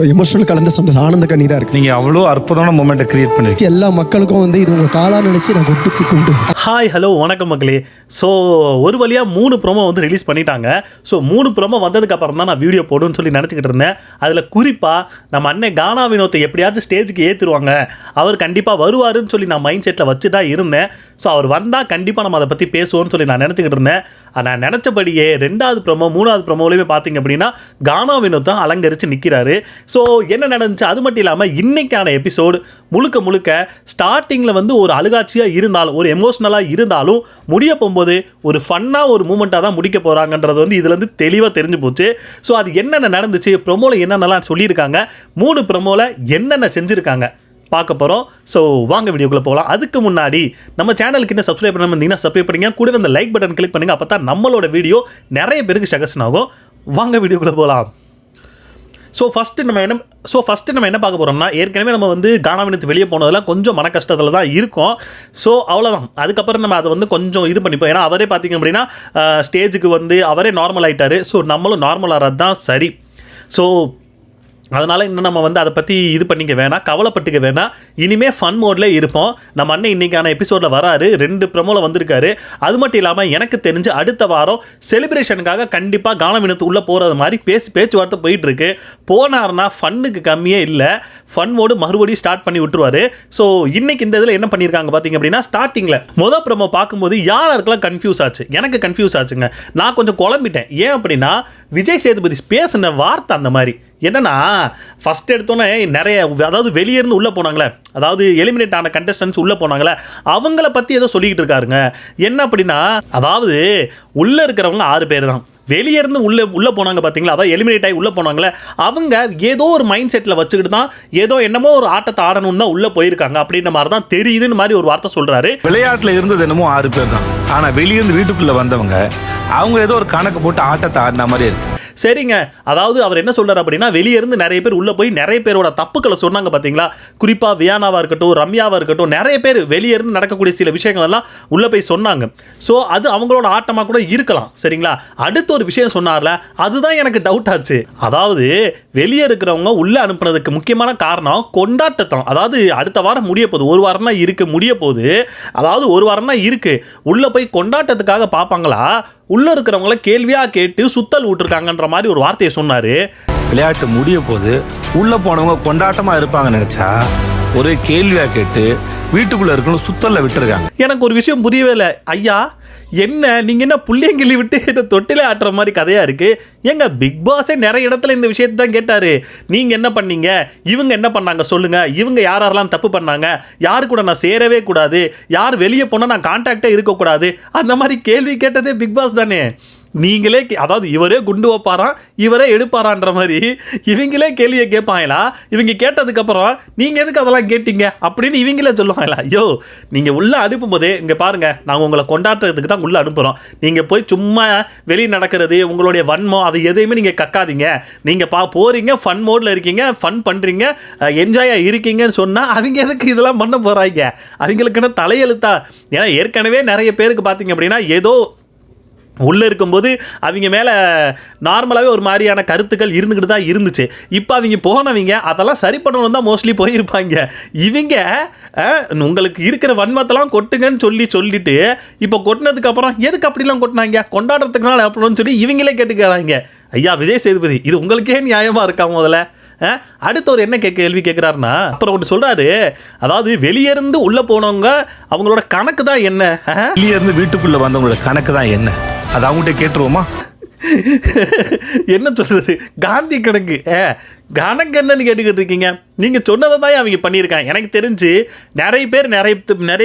Emotional கலந்த சந்தோஷம், ஆனந்த கண்ணீரா இருக்கு. நீங்க அவ்வளோ அற்புதமான மூமெண்ட்டை கிரியேட் பண்ணிருக்கீங்க. எல்லா மக்களுக்கும் வந்து இது உங்க காலா நினைச்சு நான் கும்பிட்டு. ஹாய் ஹலோ வணக்கம் மக்களே. ஸோ ஒரு வழியாக 3 ப்ரோமோ வந்து ரிலீஸ் பண்ணிட்டாங்க. ஸோ 3 ப்ரோமோ வந்ததுக்கு அப்புறம் தான் நான் வீடியோ போடுன்னு சொல்லி நினச்சிக்கிட்டு இருந்தேன். அதில் குறிப்பாக நம்ம அண்ணன் கானா வினோத்தை எப்படியாச்சும் ஸ்டேஜுக்கு ஏற்றுருவாங்க, அவர் கண்டிப்பாக வருவாருன்னு சொல்லி நான் மைண்ட் செட்டில் வச்சு தான் இருந்தேன். ஸோ அவர் வந்தால் கண்டிப்பாக நம்ம அதை பற்றி பேசுவோம்னு சொல்லி நான் நினச்சிக்கிட்டு இருந்தேன். நான் நினச்சபடியே 2வது ப்ரோமோ 3வது ப்ரோமோலையுமே பார்த்தீங்க அப்படின்னா கானா வினோத் தான் அலங்கரித்து நிற்கிறாரு. ஸோ என்ன நடந்துச்சு, அது மட்டும் இல்லாமல் இன்னைக்கான எபிசோடு முழுக்க ஸ்டார்டிங்கில் வந்து ஒரு அழுகாட்சியாக இருந்தாலும், ஒரு எமோஷ்னலாக இருந்தாலும், முடிய போகும்போது ஒரு ஃபன்னாக ஒரு மூமெண்ட்டாக தான் முடிக்க போகிறாங்கன்றது வந்து இதுலேருந்து தெளிவாக தெரிஞ்சு போச்சு. ஸோ அது என்னென்ன நடந்துச்சு, ப்ரொமோவில் என்னென்னலாம் சொல்லியிருக்காங்க, 3 ப்ரொமோவில் என்னென்ன செஞ்சுருக்காங்க பார்க்க போகிறோம். ஸோ வாங்க வீடியோக்குள்ளே போகலாம். அதுக்கு முன்னாடி நம்ம சேனலுக்கு என்ன சப்ஸ்கிரைப் பண்ணாமல் இருந்தீங்கன்னா சப்ஸ்கிரைப் பண்ணிங்க, கூட அந்த லைக் பட்டன் கிளிக் பண்ணுங்கள். அப்போ தான் நம்மளோட வீடியோ நிறைய பேருக்கு சஜஷன் ஆகும். வாங்க வீடியோக்குள்ளே போகலாம். ஸோ ஃபஸ்ட்டு நம்ம என்ன பார்க்க போகிறோம்னா, ஏற்கனவே நம்ம வந்து கானா வினோத் வெளியே போனதெல்லாம் கொஞ்சம் மன கஷ்டத்தில் தான் இருக்கும். ஸோ அவ்வளோதான். அதுக்கப்புறம் நம்ம அதை வந்து கொஞ்சம் இது பண்ணிப்போம். ஏன்னா அவரே பார்த்திங்க அப்படின்னா ஸ்டேஜுக்கு வந்து அவரே நார்மல் ஆகிட்டார். ஸோ நம்மளும் நார்மல் ஆகிறது தான் சரி. ஸோ அதனால் இன்னும் நம்ம வந்து அதை பற்றி இது பண்ணிக்க வேணாம், கவலைப்பட்டுக்க வேணாம். இனிமேல் ஃபன் மோடில் இருப்போம். நம்ம அண்ணன் இன்றைக்கான எபிசோடில் வராரு, 2 ப்ரோமோவில் வந்திருக்காரு. அது மட்டும் இல்லாமல் எனக்கு தெரிஞ்சு அடுத்த வாரம் செலிப்ரேஷனுக்காக கண்டிப்பாக கானா வினோத் உள்ளே போகிறது மாதிரி பேச்சுவார்த்தை போயிட்டுருக்கு. போனார்னா ஃபன்னுக்கு கம்மியே இல்லை, ஃபன் மோடு மறுபடியும் ஸ்டார்ட் பண்ணி விட்டுருவார். ஸோ இன்றைக்கி இந்த இதில் என்ன பண்ணியிருக்காங்க பார்த்தீங்க அப்படின்னா, ஸ்டார்டிங்கில் மொதல் ப்ரோமோ பார்க்கும்போது யாருக்கெல்லாம் கன்ஃபியூஸ் ஆச்சு, எனக்கு கன்ஃபியூஸ் ஆச்சுங்க. நான் கொஞ்சம் குழம்பிட்டேன். ஏன் அப்படின்னா விஜய் சேதுபதி பேசின வார்த்தை அந்த மாதிரி என்னன்னா, ஃபஸ்ட் எடுத்தோன்னே நிறைய, அதாவது வெளியேருந்து உள்ளே போனாங்களே, அதாவது எலிமினேட் ஆன கண்டஸ்டன்ஸ் உள்ளே போனாங்களே, அவங்கள பற்றி ஏதோ சொல்லிக்கிட்டு இருக்காருங்க. என்ன அப்படின்னா, அதாவது உள்ளே இருக்கிறவங்க 6 பேர் தான், வெளியேருந்து உள்ளே போனாங்க பார்த்தீங்களா, அதாவது எலிமினேட் ஆகி உள்ளே போனாங்களே, அவங்க ஏதோ ஒரு மைண்ட் செட்டில் வச்சுக்கிட்டு தான் ஏதோ என்னமோ ஒரு ஆட்டத்தை ஆடணும்னு தான் உள்ளே போயிருக்காங்க அப்படின்ற மாதிரி தான் தெரியுதுன்னு மாதிரி ஒரு வார்த்தை சொல்கிறாரு. விளையாட்டில் இருந்தது என்னமோ 6 பேர் தான், ஆனால் வெளியேருந்து வீட்டுக்குள்ளே வந்தவங்க அவங்க ஏதோ ஒரு கணக்கு போட்டு ஆட்டத்தை ஆடின மாதிரி இருக்கு. சரிங்க, அதாவது அவர் என்ன சொல்கிறார் அப்படின்னா, வெளியே இருந்து நிறைய பேர் உள்ளே போய் நிறைய பேரோட தப்புக்களை சொன்னாங்க பார்த்தீங்களா. குறிப்பாக வியானாவாக இருக்கட்டும், ரம்யாவாக இருக்கட்டும், நிறைய பேர் வெளியே இருந்து நடக்கக்கூடிய சில விஷயங்கள் எல்லாம் உள்ளே போய் சொன்னாங்க. ஸோ அது அவங்களோட ஆட்டமாக கூட இருக்கலாம். சரிங்களா. அடுத்த ஒரு விஷயம் சொன்னார்ல, அதுதான் எனக்கு டவுட் ஆச்சு. அதாவது வெளியே இருக்கிறவங்க உள்ளே அனுப்புனதுக்கு முக்கியமான காரணம் கொண்டாட்டத்தான். அதாவது அடுத்த வாரம் முடிய போகுது, 1 வாரம் தான் இருக்குது முடிய போகுது. அதாவது 1 வாரம் தான் இருக்குது, உள்ளே போய் கொண்டாட்டத்துக்காக பார்ப்பாங்களா, உள்ளே இருக்கிறவங்கள கேள்வியாக கேட்டு சுத்தல் விட்டுருக்காங்கன்ற மாதிரி ஒரு வார்த்தையை சொன்னார். விளையாட்டு முடிய போது உள்ளே போனவங்க கொண்டாட்டமாக இருப்பாங்கன்னு நினச்சா ஒரே கேள்வியாக கேட்டு வீட்டுக்குள்ளே இருக்கணும் சுத்தலில் விட்டுருக்காங்க. எனக்கு ஒரு விஷயம் புரியவே இல்லை. ஐயா என்ன நீங்கள் என்ன புள்ளியங்கிள்ளி விட்டு என்ன தொட்டிலே ஆட்டுற மாதிரி கதையாக இருக்குது. ஏங்க பிக் பாஸே நிறைய இடத்துல இந்த விஷயத்தை தான் கேட்டார். நீங்கள் என்ன பண்ணீங்க, இவங்க என்ன பண்ணாங்க சொல்லுங்கள், இவங்க யாரெல்லாம் தப்பு பண்ணாங்க, யாரு கூட நான் சேரவே கூடாது, யார் வெளியே போனால் நான் கான்டாக்டே இருக்கக்கூடாது, அந்த மாதிரி கேள்வி கேட்டதே பிக் பாஸ் தானே. நீங்களே அதாவது இவரே குண்டு வைப்பாராம், இவரே எடுப்பாரான்ற மாதிரி இவங்களே கேள்வியை கேட்பாங்களா. இவங்க கேட்டதுக்கப்புறம் நீங்கள் எதுக்கு அதெல்லாம் கேட்டீங்க அப்படின்னு இவங்களே சொல்லுவாங்களா. ஐயோ நீங்கள் உள்ளே அனுப்பும்போதே இங்கே பாருங்கள், நாங்கள் உங்களை கொண்டாடுறதுக்கு தான் உள்ளே அனுப்புகிறோம், நீங்கள் போய் சும்மா வெளியே நடக்கிறது உங்களுடைய வன்மம் அது எதையுமே நீங்கள் கக்காதீங்க, நீங்கள் போகிறீங்க ஃபன் மோடில் இருக்கீங்க, ஃபன் பண்ணுறீங்க, என்ஜாயாக இருக்கீங்கன்னு சொன்னால் அவங்க எதுக்கு இதெல்லாம் பண்ண போகிறாங்க, அவங்களுக்குன்னு தலையெழுத்தா. ஏன்னா ஏற்கனவே நிறைய பேருக்கு பார்த்தீங்க அப்படின்னா ஏதோ உள்ளே இருக்கும்போது அவங்க மேலே நார்மலாகவே ஒரு மாதிரியான கருத்துக்கள் இருந்துக்கிட்டு தான் இருந்துச்சு. இப்போ அவங்க போனவங்க அதெல்லாம் சரி பண்ணணும் தான் மோஸ்ட்லி போயிருப்பாங்க. இவங்க உங்களுக்கு இருக்கிற வன்மத்தெல்லாம் கொட்டுங்கன்னு சொல்லிட்டு இப்போ கொட்டினதுக்கப்புறம் எதுக்கு அப்படிலாம் கொட்டினாங்க, கொண்டாடுறதுக்குனால அப்படின்னு சொல்லி இவங்களே கேட்டுக்கிறாங்க. ஐயா விஜய் சேதுபதி, இது உங்களுக்கே நியாயமாக இருக்கா முதல்ல? அடுத்த ஒரு என்ன கேள்வி கேட்குறாருன்னா, அப்புறம் ஒன்று சொல்கிறாரு, அதாவது வெளியேருந்து உள்ளே போனவங்க அவங்களோட கணக்கு தான் என்ன, வெளியேருந்து வீட்டுக்குள்ளே வந்தவங்களோட கணக்கு தான் என்ன, அது அவங்ககிட்ட கேட்டுருவோமா? என்ன சொல்கிறது, காந்தி கணக்கு கணக்கு என்னன்னு கேட்டுக்கிட்டு இருக்கீங்க. நீங்கள் சொன்னதை தான் அவங்க பண்ணியிருக்காங்க. எனக்கு தெரிஞ்சு நிறைய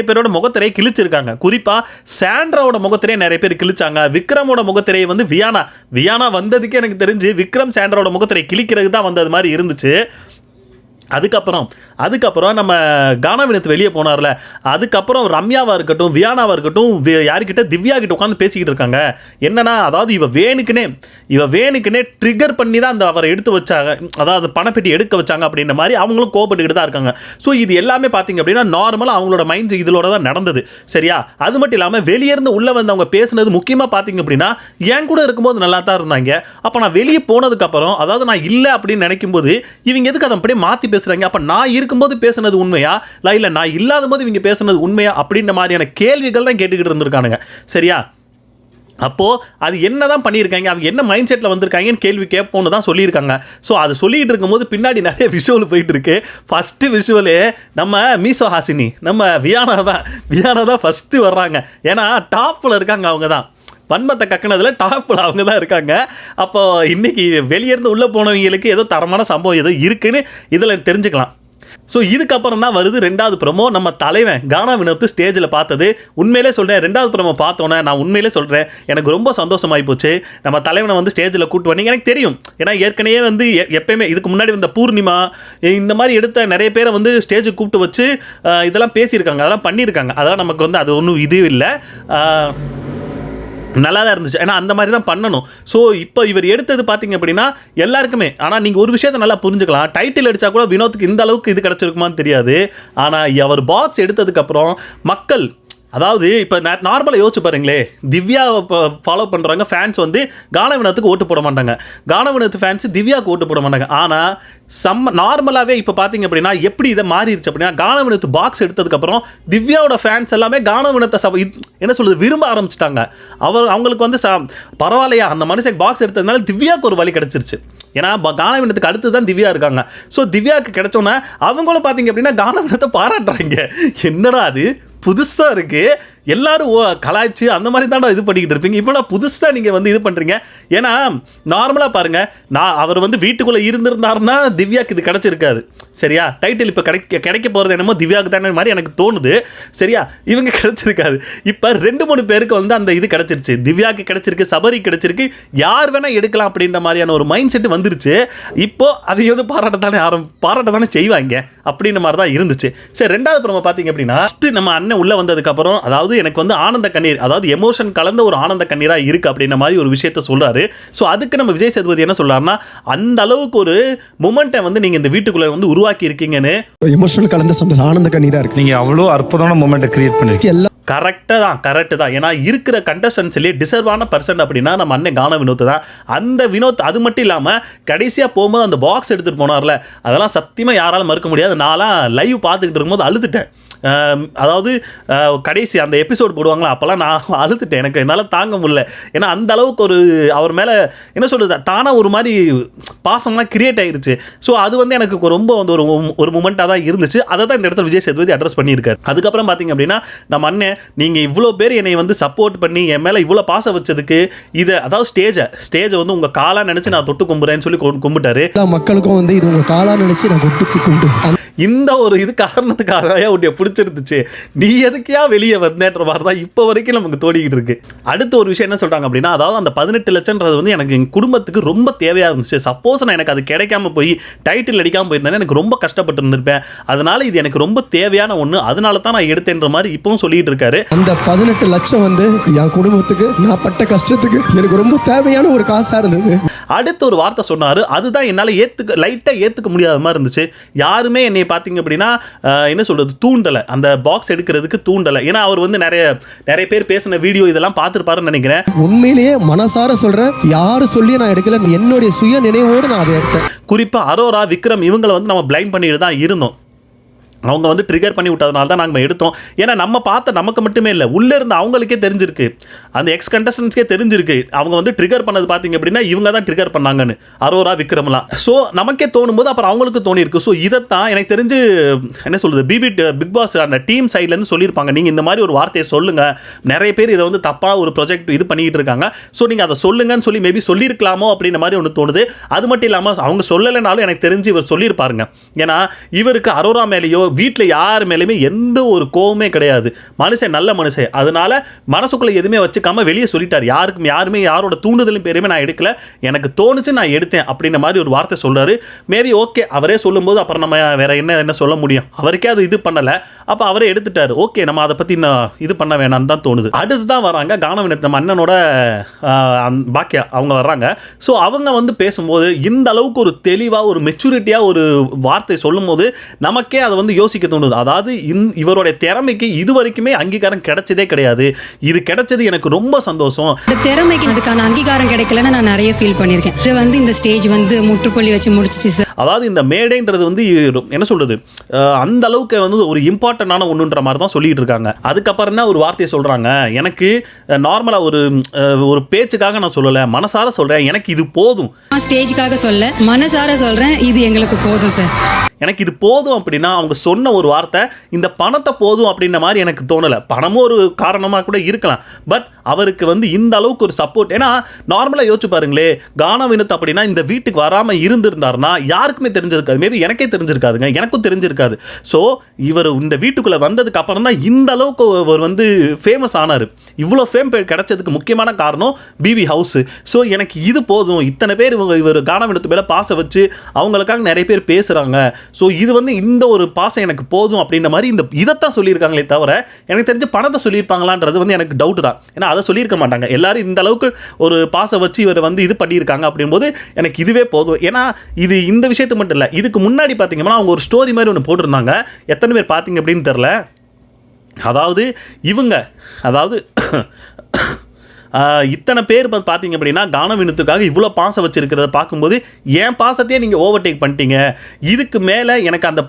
பேரோட முகத்திரையை கிழிச்சிருக்காங்க. குறிப்பாக சாண்ட்ராவோட முகத்திரையை நிறைய பேர் கிழிச்சாங்க. விக்ரமோட முகத்திரையை வந்து வியானா வந்ததுக்கு எனக்கு தெரிஞ்சு விக்ரம் சாண்ட்ராவோட முகத்திரையை கிழிக்கிறது தான் வந்தது மாதிரி இருந்துச்சு. அதுக்கப்புறம் நம்ம கானா வினோத் வெளியே போனார்ல, அதுக்கப்புறம் ரம்யாவாக இருக்கட்டும், வியானாவாக இருக்கட்டும், யாருக்கிட்ட திவ்யா கிட்ட உட்காந்து பேசிக்கிட்டு இருக்காங்க. என்னன்னா, அதாவது இவ வேணுக்குனே ட்ரிகர் பண்ணி தான் அந்த அவரை எடுத்து வச்சாங்க, அதாவது பணப்பெட்டி எடுக்க வச்சாங்க அப்படின்ற மாதிரி அவங்களும் கோபப்பட்டுக்கிட்டு தான் இருக்காங்க. ஸோ இது எல்லாமே பார்த்தீங்க அப்படின்னா நார்மலாக அவங்களோட மைண்ட் இதோட தான் நடந்தது. சரியா? அது மட்டும் இல்லாமல் வெளியே இருந்து உள்ளே வந்து அவங்க பேசுனது முக்கியமாக பார்த்தீங்க அப்படின்னா என் கூட இருக்கும்போது நல்லா தான் இருந்தாங்க. அப்போ நான் வெளியே போனதுக்கப்புறம், அதாவது நான் இல்லை அப்படின்னு நினைக்கும் போது இவங்க எதுக்கு அதை அப்படியே மாற்றி பேசுறாங்க? அப்ப நான் இருக்கும்போது பேசுனது உண்மையா, இல்ல நான் இல்லாத போது இவங்க பேசுனது உண்மையா அப்படின்ற மாதிரியான கேள்விகள் தான் கேட்டுக்கிட்டு இருந்திருக்கானுங்க. சரியா? அப்போ அது என்னதான் பண்ணியிருக்காங்க, அவங்க என்ன மைண்ட் செட்டில் வந்திருக்காங்கன்னு கேள்வி கேட்போன்னு தான் சொல்லியிருக்காங்க. ஸோ அது சொல்லிட்டு இருக்கும்போது பின்னாடி நிறைய விஷுவல் போயிட்டு இருக்கு. ஃபர்ஸ்ட் விஷுவலே நம்ம மீசோ ஹாசினி, நம்ம வியானா தான் ஃபர்ஸ்ட் வர்றாங்க. ஏன்னா டாப்பில் இருக்காங்க, அவங்க தான் வன்மத்தை கக்கினதுல டாப்பில் அவங்க தான் இருக்காங்க. அப்போ இன்னைக்கு வெளியேருந்து உள்ளே போனவங்களுக்கு ஏதோ தரமான சம்பவம் ஏதோ இருக்குன்னு இதில் தெரிஞ்சுக்கலாம். ஸோ இதுக்கப்புறம் தான் வருது ரெண்டாவது ப்ரோமோ. நம்ம தலைவன் கானா வினோத் ஸ்டேஜில் பார்த்தது உண்மையிலே சொல்கிறேன், ரெண்டாவது ப்ரோமோ பார்த்தோன்னே நான் உண்மையிலே சொல்கிறேன், எனக்கு ரொம்ப சந்தோஷமாகி போச்சு. நம்ம தலைவனை வந்து ஸ்டேஜில் கூட்டு வந்தீங்க, எனக்கு தெரியும். ஏன்னா ஏற்கனவே வந்து எப்பயுமே இதுக்கு முன்னாடி வந்த பூர்ணிமா இந்த மாதிரி எடுத்த நிறைய பேரை வந்து ஸ்டேஜுக்கு கூப்பிட்டு வச்சு இதெல்லாம் பேசியிருக்காங்க, அதெல்லாம் பண்ணியிருக்காங்க. அதெல்லாம் நமக்கு வந்து அது ஒன்றும் இது இல்லை, நல்லா தான் இருந்துச்சு. ஏன்னா அந்த மாதிரி தான் பண்ணணும். ஸோ இப்போ இவர் எடுத்தது பார்த்தீங்க அப்படின்னா எல்லாருக்குமே, ஆனால் நீங்கள் ஒரு விஷயத்தை நல்லா புரிஞ்சுக்கலாம், டைட்டில் அடித்தா கூட வினோத்துக்கு இந்த அளவுக்கு இது கிடச்சிருக்குமான்னு தெரியாது. ஆனால் அவர் பாக்ஸ் எடுத்ததுக்கப்புறம் மக்கள், அதாவது இப்போ நார்மலாக யோசிச்சு பாருங்களே, திவ்யாவை ஃபாலோ பண்ணுறவங்க ஃபேன்ஸ் வந்து கானா வினோத்துக்கு ஓட்டு போட மாட்டாங்க, கானா வினோத் ஃபேன்ஸ் திவ்யாவுக்கு ஓட்டு போட மாட்டாங்க. ஆனால் நார்மலாகவே இப்போ பார்த்தீங்க அப்படின்னா எப்படி இதை மாறிடுச்சு அப்படின்னா, கானா வினோத் பாக்ஸ் எடுத்ததுக்கப்புறம் திவ்யாவோட ஃபேன்ஸ் எல்லாமே கானா வினோத்தை என்ன சொல்கிறது விரும்ப ஆரம்பிச்சிட்டாங்க. அவங்களுக்கு வந்து பரவாயில்லையா, அந்த மனுஷன் பாக்ஸ் எடுத்ததுனால திவ்யாவுக்கு ஒரு வழி கிடச்சிருச்சு. ஏன்னா கானா வினோத்துக்கு அடுத்து தான் திவ்யா இருக்காங்க. ஸோ திவ்யாவுக்கு கிடைச்சோன்னா அவங்களும் பார்த்தீங்க அப்படின்னா கானா வினோத்தை பாராட்டுறாங்க. என்னடா அது புதுசாக இருக்குது, எல்லாரும் கலாய்ச்சி அந்த மாதிரி தான் இது பண்ணிக்கிட்டு இருப்பீங்க, இப்போ நான் புதுசாக நீங்கள் வந்து இது பண்ணுறீங்க. ஏன்னா நார்மலாக பாருங்கள், அவர் வந்து வீட்டுக்குள்ளே இருந்திருந்தாருன்னா திவ்யாவுக்கு இது கிடச்சிருக்காது. சரியா? டைட்டில் இப்போ கிடைக்க போகிறது என்னமோ திவ்யாவுக்கு தானே மாதிரி எனக்கு தோணுது. சரியா? இவங்க கிடச்சிருக்காது. இப்போ 2-3 பேருக்கு வந்து அந்த இது கிடச்சிருச்சு, திவ்யாவுக்கு கிடச்சிருக்கு, சபரி கிடச்சிருக்கு, யார் வேணால் எடுக்கலாம் அப்படின்ற மாதிரியான ஒரு மைண்ட் செட்டு வந்துருச்சு. இப்போது அதை வந்து பாராட்டத்தானே செய்வாங்க அப்படின்ற மாதிரி தான் இருந்துச்சு. சரி, ரெண்டாவது ப்ரோமோ பார்த்தீங்க அப்படின்னா நம்ம அண்ணன் உள்ளே வந்ததுக்கப்புறம், அதாவது எனக்கு வந்து ஆனந்த கண்ணீர், அதாவது எமோஷன் கலந்த ஒரு ஆனந்த கண்ணீராக இருக்குது அப்படின்ற மாதிரி ஒரு விஷயத்த சொல்கிறாரு. ஸோ அதுக்கு நம்ம விஜய் சேதுபதி என்ன சொல்கிறாருன்னா, அந்த அளவுக்கு ஒரு மொமெண்ட்டை வந்து நீங்கள் இந்த வீட்டுக்குள்ளே வந்து உருவாக்கி இருக்கீங்கன்னு, எமோஷனல் கலந்த சந்தோஷம் ஆனந்த கண்ணீராக இருக்குது. நீங்கள் அவ்வளோ அற்புதமான மொமெண்ட்டை கிரியேட் பண்ணிருக்கீங்க. கரெக்டு தான். ஏன்னா இருக்கிற கண்டஸ்டன்ஸ்லேயே டிசர்வான பர்சன் அப்படின்னா நம்ம அண்ணன் கானா வினோத் தான். அந்த வினோத் அது மட்டும் இல்லாமல் கடைசியாக போகும்போது அந்த பாக்ஸ் எடுத்துகிட்டு போனார்ல, அதெல்லாம் சத்தியமாக யாராலும் மறுக்க முடியாது. நான்லாம் லைவ் பார்த்துக்கிட்டு இருக்கும்போது அழுதுட்டேன். அதாவது கடைசி அந்த எபிசோடு போடுவாங்களா, அப்போல்லாம் நான் அழுதுட்டேன், எனக்கு என்னால் தாங்க முடியல. ஏன்னா அந்த அளவுக்கு ஒரு அவர் மேலே என்ன சொல்கிறது தானாக ஒரு மாதிரி பாசம்லாம் கிரியேட் ஆகிருச்சு. ஸோ அது வந்து எனக்கு ரொம்ப வந்து ஒரு மூமெண்ட்டாக தான் இருந்துச்சு. அதை தான் இந்த இடத்துல விஜய் சேதுபதி அட்ரஸ் பண்ணியிருக்காரு. அதுக்கப்புறம் பார்த்தீங்க அப்படின்னா நம்ம அண்ணன், நீங்கள் இவ்வளோ பேர் என்னை வந்து சப்போர்ட் பண்ணி என் மேலே இவ்வளோ பாசம் வச்சதுக்கு இதை, அதாவது ஸ்டேஜை வந்து உங்கள் காலாக நினச்சி நான் தொட்டு கும்பிட்றேன்னு சொல்லி கும்பிட்டாரு. மக்களுக்கும் வந்து இது உங்கள் காலாக நினச்சி நான் தொட்டு கும்பிட்டு, இந்த ஒரு இது காரணத்துக்காக உடைய பிடிச்சிருந்துச்சு, நீ எதுக்கையா வெளியே வந்தேன்ற மாதிரி தான் இப்போ வரைக்கும் நமக்கு தோடிக்கிட்டு இருக்கு. அடுத்த ஒரு விஷயம் என்ன சொல்கிறாங்க அப்படின்னா, அதாவது அந்த 18 லட்சம்ன்றது வந்து எனக்கு எங்கள் குடும்பத்துக்கு ரொம்ப தேவையாக இருந்துச்சு. சப்போஸ் நான் எனக்கு அது கிடைக்காம போய் டைட்டில் அடிக்காமல் போயிருந்தேன், எனக்கு ரொம்ப கஷ்டப்பட்டு இருந்திருப்பேன். அதனால இது எனக்கு ரொம்ப தேவையான ஒன்று, அதனால தான் நான் எடுத்தேன்ற மாதிரி இப்பவும் சொல்லிட்டு இருக்காரு. அந்த 18 லட்சம் வந்து என் குடும்பத்துக்கு நான் பட்ட கஷ்டத்துக்கு எனக்கு ரொம்ப தேவையான ஒரு காசாக இருந்தது. அடுத்த ஒரு வார்த்தை சொன்னார், அதுதான் என்னால் லைட்டாக ஏற்றுக்க முடியாத மாதிரி இருந்துச்சு. யாருமே என்னை பார்த்தீங்க அப்படின்னா என்ன சொல்கிறது தூண்டலை, அந்த பாக்ஸ் எடுக்கிறதுக்கு தூண்டலை. ஏன்னா அவர் வந்து நிறைய பேர் பேசின வீடியோ இதெல்லாம் பார்த்துருப்பாருன்னு நினைக்கிறேன். உண்மையிலேயே மனசார சொல்கிறேன், யாரும் சொல்லி நான் எடுக்கல, என்னுடைய சுய நினைவோடு நான் அதை எடுத்தேன். குறிப்பாக அரோரா, விக்ரம் இவங்களை வந்து நம்ம பிளைண்ட் பண்ணிட்டு தான் இருந்தோம். அவங்க வந்து ட்ரிகர் பண்ணி விட்டதுனால தான் நாங்கள் எடுத்தோம். ஏன்னா நம்ம பார்த்த நமக்கு மட்டுமே இல்லை, உள்ளே இருந்து அவங்களுக்கே தெரிஞ்சிருக்கு, அந்த எக்ஸ் கண்டஸ்டன்ஸ்க்கே தெரிஞ்சிருக்கு அவங்க வந்து ட்ரிகர் பண்ணது பார்த்தீங்க அப்படின்னா இவங்க தான் ட்ரிகர் பண்ணாங்கன்னு, அரோரா விக்ரம்லாம். ஸோ நமக்கே தோணும் போது அப்புறம் அவங்களுக்கு தோணிருக்கு. ஸோ இதைத்தான் எனக்கு தெரிஞ்சு என்ன சொல்கிறது பிக் பாஸ் அந்த டீம் சைட்லேருந்து சொல்லியிருப்பாங்க, நீங்கள் இந்த மாதிரி ஒரு வார்த்தையை சொல்லுங்கள், நிறைய பேர் இதை வந்து தப்பாக ஒரு ப்ராஜெக்ட் இது பண்ணிக்கிட்டு இருக்காங்க, ஸோ நீங்கள் அதை சொல்லுங்கன்னு சொல்லி மேபி சொல்லியிருக்கலாமோ அப்படின்ற மாதிரி ஒன்று தோணுது. அது மட்டும் இல்லாமல் அவங்க சொல்லலைனாலும் எனக்கு தெரிஞ்சு இவர் சொல்லியிருப்பாருங்க. ஏன்னா இவருக்கு அரோரா மேலேயோ வீட்டில் யார் மேலேயுமே எந்த ஒரு கோவமே கிடையாது, மனுஷன் நல்ல மனுஷன். அதனால மனசுக்குள்ளே எதுவுமே வச்சுக்காம வெளியே சொல்லிட்டார். யாருமே யாரோட தூண்டுதலும் பேருமே நான் எடுக்கல, எனக்கு தோணுச்சு நான் எடுத்தேன் அப்படின்ற மாதிரி ஒரு வார்த்தை சொல்கிறாரு. மேபி ஓகே, அவரே சொல்லும்போது அப்புறம் நம்ம வேற என்ன சொல்ல முடியும், அவருக்கே அது இது பண்ணலை, அப்போ அவரே எடுத்துட்டாரு. ஓகே, நம்ம அதை பற்றி இது பண்ண வேணாம்னு தான் தோணுது. அடுத்து தான் வராங்க கானவினோத், நம்ம அண்ணனோட பாக்கியா அவங்க வர்றாங்க. ஸோ அவங்க வந்து பேசும்போது இந்த அளவுக்கு ஒரு தெளிவாக ஒரு மெச்சூரிட்டியாக ஒரு வார்த்தை சொல்லும் போது நமக்கே அதை வந்து யோசிக்க தோணுது. அதாவது இவருடைய திறமைக்கு இது வரைக்குமே அங்கீகாரம் கிடைச்சதே கிடையாது, இது கிடைச்சது எனக்கு ரொம்ப சந்தோஷம். இந்த திறமைக்கு அதுக்கான அங்கீகாரம் கிடைக்கலன்னு நான் நிறைய ஃபீல் பண்ணியிருக்கேன். இது வந்து இந்த ஸ்டேஜ் வந்து முற்றுப்புள்ளி வச்சு முடிச்சிச்சு சார். அதாவது இந்த மேடைன்றது வந்து என்ன சொல்றது, அந்த அளவுக்கு வந்து ஒரு இம்பார்ட்டன்டான ஒன்றுன்ற மாதிரி தான் சொல்லிட்டு இருக்காங்க. அதுக்கப்புறம் தான் ஒரு வார்த்தையை சொல்றாங்க, எனக்கு நார்மலாக ஒரு பேச்சுக்காக நான் சொல்லலை, மனசார சொல்றேன், எனக்கு இது போதும். ஸ்டேஜுக்காக சொல்ல மனசார சொல்றேன், இது எங்களுக்கு போதும் சார். எனக்கு இது போதும் அப்படின்னா அவங்க சொன்ன ஒரு வார்த்தை இந்த பணத்தை போதும் அப்படின்ற மாதிரி எனக்கு தோணலை. பணமும் ஒரு காரணமாக கூட இருக்கலாம், பட் அவருக்கு வந்து இந்த அளவுக்கு ஒரு சப்போர்ட். ஏன்னா நார்மலாக யோசிச்சு பாருங்களே, கானவினோத் அப்படின்னா இந்த வீட்டுக்கு வராமல் இருந்திருந்தாருன்னா யாருக்குமே தெரிஞ்சிருக்காது, மேபி எனக்கே தெரிஞ்சிருக்காதுங்க, எனக்கும் தெரிஞ்சிருக்காது. ஸோ இவர் இந்த வீட்டுக்குள்ளே வந்ததுக்கு அப்புறம் தான் இந்த அளவுக்கு அவர் வந்து ஃபேமஸ் ஆனார். இவ்வளோ ஃபேம் கிடைச்சதுக்கு முக்கியமான காரணம் பிபி ஹவுஸ். ஸோ எனக்கு இது போதும், இத்தனை பேர் இவர் கானவினோத் மேலே பாசம் வச்சு அவங்களுக்காக நிறைய பேர் பேசுகிறாங்க, ஸோ இது வந்து இந்த ஒரு பாசம் எனக்கு போதும் அப்படின்ற மாதிரி இதைத்தான் சொல்லியிருக்காங்களே தவிர எனக்கு தெரிஞ்ச பணத்தை சொல்லியிருப்பாங்களான்றது வந்து எனக்கு டவுட் தான். ஏன்னா அதை சொல்லியிருக்க மாட்டாங்க. எல்லாரும் இந்த அளவுக்கு ஒரு பாசம் வச்சு இவர் வந்து இது பண்ணியிருக்காங்க அப்படிங்கும்போது எனக்கு இதுவே போதும். ஏன்னா இது இந்த விஷயத்து மட்டும் இல்லை, இதுக்கு முன்னாடி பார்த்தீங்கன்னா அவங்க ஒரு ஸ்டோரி மாதிரி ஒன்று போட்டிருந்தாங்க. எத்தனை பேர் பார்த்தீங்க அப்படின்னு தெரில. அதாவது இத்தனை பேர் பார்த்தீங்க அப்படின்னா கானவினோத்துக்காக இவ்வளோ பாசம் வச்சிருக்கிறத பார்க்கும்போது என் பாசத்தையே நீங்கள் ஓவர்டேக் பண்ணிட்டீங்க, இதுக்கு மேலே எனக்கு அந்த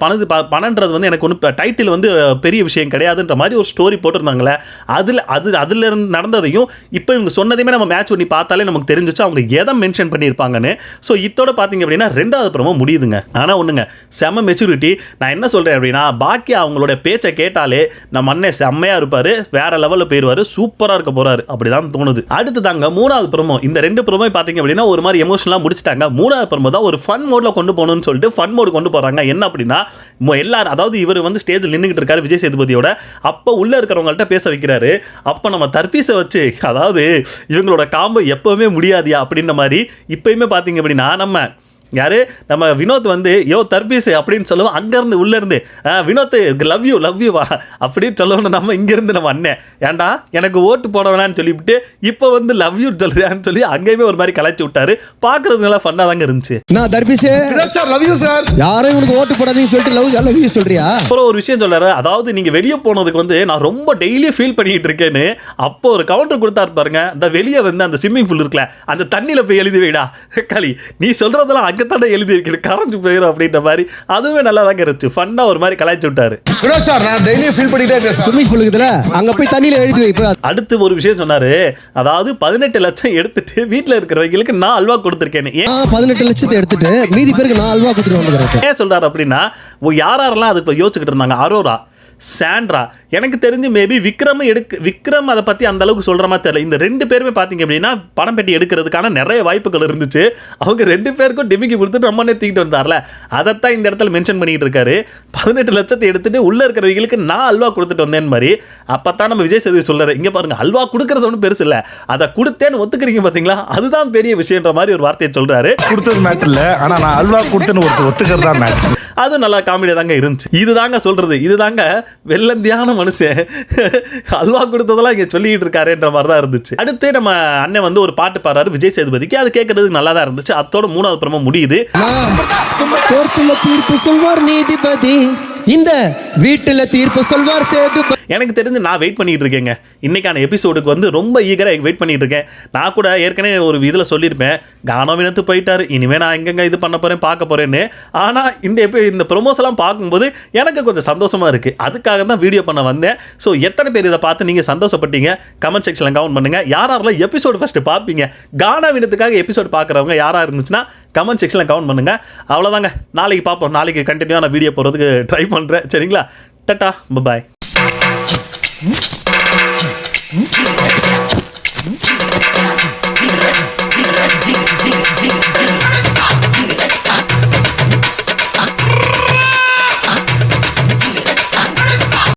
பணன்றது வந்து எனக்கு ஒன்று டைட்டில் வந்து பெரிய விஷயம் கிடையாதுன்ற மாதிரி ஒரு ஸ்டோரி போட்டிருந்தாங்களே, அதில் இருந்து நடந்ததையும் இப்போ இவங்க சொன்னதையுமே நம்ம மேட்ச் பண்ணி பார்த்தாலே நமக்கு தெரிஞ்சிச்சு அவங்க எதை மென்ஷன் பண்ணியிருப்பாங்கன்னு. ஸோ இதோட பார்த்தீங்க அப்படின்னா 2வது ப்ரோமோ முடியுதுங்க. ஆனால் ஒன்றுங்க, செம மெச்சூரிட்டி. நான் என்ன சொல்கிறேன் அப்படின்னா, பாக்கி அவங்களோட பேச்சை கேட்டாலே நம்ம அண்ணன் செம்மையாக இருப்பார், வேற லெவலில் போயிடுவார், சூப்பராக இருக்க போகிறாரு அப்படி தான் தோணுது. அடுத்து தாங்க 3வது ப்ரோமோ. இந்த 2 ப்ரோமோ பார்த்தீங்க அப்படின்னா ஒரு மாதிரி எமோஷனலாக முடிச்சிட்டாங்க. 3வது ப்ரோமோ தான் ஒரு ஃபன் மோடில் கொண்டு போகணும்னு சொல்லிட்டு ஃபன் மோடு கொண்டு போகிறாங்க. என்ன அப்படின்னா எல்லாரும், அதாவது இவர் வந்து ஸ்டேஜில் நின்றுக்கிட்டு இருக்காரு விஜய் சேதுபதியோட, அப்போ உள்ளே இருக்கிறவங்கள்ட்ட பேச வைக்கிறாரு. அப்போ நம்ம தர்பீஸை வச்சு, அதாவது இவங்களோட காம்போ எப்போவுமே முடியாதியா அப்படின்ற மாதிரி இப்போயுமே பார்த்தீங்க அப்படின்னா நம்ம வினோத் வந்து யோ தர்பீஸ் அப்படின்னு சொல்லுவோம், அங்கேருந்து உள்ளேருந்து வினோத் லவ் யூ வா அப்படின்னு சொல்லுவோம். நம்ம இங்கேருந்து நம்ம அண்ணன் ஏன்டா எனக்கு ஓட்டு போட வேணான்னு சொல்லிவிட்டு இப்போ வந்து லவ் யூ சொல்றியான்னு சொல்லி அங்கேயுமே ஒரு மாதிரி கலாய்ச்சி விட்டாரு. பார்க்கறதுனால ஃபன்னாக தாங்க இருந்துச்சு. நான் தர்பீஸே சார் லவ் யூ சார், யாரும் இவனுக்கு ஓட்டு போடாதீங்கன்னு சொல்லிட்டு லவ் யூ சொல்றியா? அப்புறம் ஒரு விஷயம் சொல்றாரு, அதாவது நீங்கள் வெளியே போனதுக்கு வந்து நான் ரொம்ப டெய்லி ஃபீல் பண்ணிட்டு இருக்கேன்னு. அப்போ ஒரு கவுண்டர் கொடுத்தாரு பாருங்க, அந்த வெளியே வந்து அந்த ஸ்விம்மிங் பூல் இருக்குல்ல, அந்த தண்ணியில் போய் எழுதி வைடா களி, நீ சொல்றதெல்லாம் அங்கே தானே எழுதி வைக்கிற, கரைஞ்சு போயிடும் அப்படின்ற மாதிரி. அதுவுமே நல்லா தாங்க இருந்துச்சு, ஃபன்னா ஒரு மாதிரி கலாய்ச்சி விட்டாரு. சார் நான் டெய்லி ஃபீல் பண்ணிட்டே இருக்கேன் ஸ்விம்மிங் பூல் இருக்குதுல, அங்க போய் தண்ணியில எழுதி வை. அடுத்து ஒரு விஷயம் சொன்னாரு, அதாவது 18 லட்சம் எடுத்துட்டு வீட்டில் இருக்கிறவங்களுக்கு நான் அல்வா கொடுத்துருக்கேன். 18 லட்சத்தை எடுத்துட்டு மீதி பேருக்கு நான் அல்வா கொடுத்துட்டு வந்துக்கிறேன். ஏன் சொல்றாரு அப்படின்னா, யாரெல்லாம் அது இப்போ யோசிச்சுக்கிட்டு இருந்தாங்க, அரோரா, சாண்ட்ரா, எனக்கு தெரிஞ்சு மேபி விக்ரம் அதை பற்றி அந்த அளவுக்கு சொல்கிற மாதிரி தெரியல. இந்த 2 பேருமே பார்த்தீங்க அப்படின்னா பணம் பெட்டி எடுக்கிறதுக்கான நிறைய வாய்ப்புகள் இருந்துச்சு. அவங்க 2 பேருக்கும் டிமிக்கி கொடுத்துட்டு நம்ம தூக்கிட்டு வந்தார்ல, அதைத்தான் இந்த இடத்துல மென்ஷன் பண்ணிட்டு இருக்காரு. 18 லட்சத்தை எடுத்துட்டு உள்ளே இருக்கிறவங்களுக்கு நான் அல்வா கொடுத்துட்டு வந்தேன் மாதிரி. அப்போ தான் நம்ம விஜய் சேதுபதி சொல்கிறாரு, இங்கே பாருங்க அல்வா கொடுக்கறது ஒன்றும் பெருசு இல்லை, அதை கொடுத்தேன்னு ஒத்துக்கிறீங்க பார்த்தீங்களா, அதுதான் பெரிய விஷயன்ற மாதிரி ஒரு வார்த்தையை சொல்கிறாரு. கொடுத்தது மேட்டர் இல்லை, ஆனால் நான் அல்வா கொடுத்தேன்னு ஒத்துக்கிறது தான் மேட்டர். அதுவும் நல்லா காமெடியாக தாங்க இருந்துச்சு. இதுதாங்க சொல்கிறது, இதுதாங்க வெள்ளந்தியான மனுஷன் அல்வா கொடுத்ததெல்லாம் இங்கே சொல்லிட்டு இருக்காருன்ற மாதிரி தான் இருந்துச்சு. அடுத்து நம்ம அண்ணன் வந்து ஒரு பாட்டு பாடுறாரு விஜய் சேதுபதிக்கு, அது கேட்கறதுக்கு நல்லா தான் இருந்துச்சு. அதோட 3வது ப்ரோமோ முடியுது. தீர்ப்பு சொல்வார் நீதிபதி, இந்த வீட்டுல தீர்ப்பு சொல்வார் சேதுபதி. எனக்கு தெரிஞ்சு நான் வெயிட் பண்ணிட்டு இருக்கேங்க, இன்னைக்கான எபிசோடுக்கு வந்து ரொம்ப ஈகராக வெயிட் பண்ணிட்டு இருக்கேன். நான் கூட ஏற்கனவே ஒரு இதில் சொல்லியிருப்பேன், கானவினோத் போயிட்டாரு, இனிமேல் நான் எங்கெங்க இது பண்ண போகிறேன் பார்க்க போகிறேன்னு. ஆனால் இந்த ப்ரொமோஸ் எல்லாம் பார்க்கும்போது எனக்கு கொஞ்சம் சந்தோஷமாக இருக்குது, அதுக்காக தான் வீடியோ பண்ண வந்தேன். ஸோ எத்தனை பேர் இதை பார்த்து நீங்கள் சந்தோஷப்பட்டீங்க கமெண்ட் செக்ஷனில் கமெண்ட் பண்ணுங்கள். யாரெல்லாம் எபிசோடு ஃபஸ்ட்டு பார்ப்பீங்க, கானவினோத்துக்காக எபிசோடு பார்க்குறவங்க யாராக இருந்துச்சுன்னா கமெண்ட் செக்ஷனில் கமெண்ட் பண்ணுங்கள். அவ்வளோதாங்க, நாளைக்கு பார்ப்போம். நாளைக்கு கண்டினியூவான வீடியோ போகிறதுக்கு ட்ரை பண்ணுறேன். சரிங்களா, டட்டா பாய்.